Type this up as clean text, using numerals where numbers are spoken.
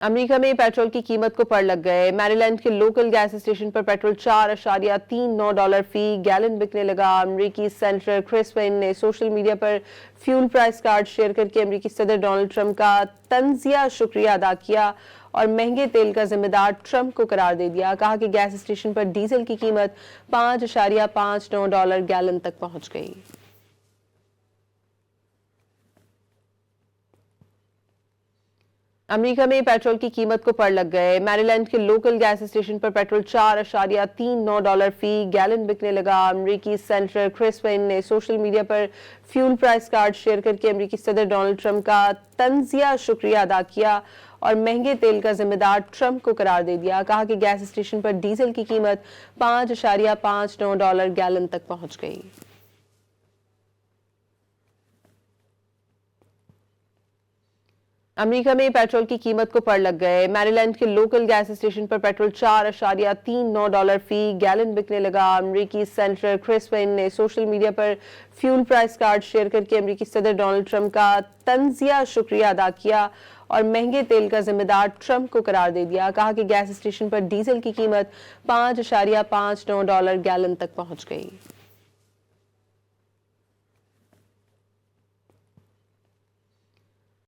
امریکہ میں پیٹرول کی قیمت کو پڑ لگ گئے۔ میریلینڈ کے لوکل گیس اسٹیشن پر پیٹرول $4.39 فی گیلن بکنے لگا۔ امریکی سینیٹر کرس وین نے سوشل میڈیا پر فیول پرائس کارڈ شیئر کرکے امریکی صدر ڈونلڈ ٹرمپ کا طنزیہ شکریہ ادا کیا اور مہنگے تیل کا ذمہ دار ٹرمپ کو قرار دے دیا۔ کہا کہ گیس اسٹیشن پر ڈیزل کی قیمت $5.59 گیلن تک پہنچ گئی۔ امریکہ میں پیٹرول کی قیمت کو پڑ لگ گئے۔ میریلینڈ کے لوکل گیس اسٹیشن پر پیٹرول $4.39 فی گیلن بکنے لگا۔ امریکی سینیٹر کرس وین نے سوشل میڈیا پر فیول پرائس کارڈ شیئر کرکے امریکی صدر ڈونلڈ ٹرمپ کا طنزیہ شکریہ ادا کیا اور مہنگے تیل کا ذمہ دار ٹرمپ کو قرار دے دیا۔ کہا کہ گیس اسٹیشن پر ڈیزل کی قیمت $5.59 گیلن تک پہنچ گئی۔ امریکہ میں پیٹرول کی قیمت کو پڑ لگ گئے۔ میریلینڈ کے لوکل گیس اسٹیشن پر پیٹرول $4.39 فی گیلن بکنے لگا۔ امریکی سینیٹر کرس وین نے سوشل میڈیا پر فیول پرائس کارڈ شیئر کرکے امریکی صدر ڈونلڈ ٹرمپ کا طنزیہ شکریہ ادا کیا اور مہنگے تیل کا ذمہ دار ٹرمپ کو قرار دے دیا۔ کہا کہ گیس اسٹیشن پر ڈیزل کی قیمت $5.59 گیلن تک پہنچ گئی۔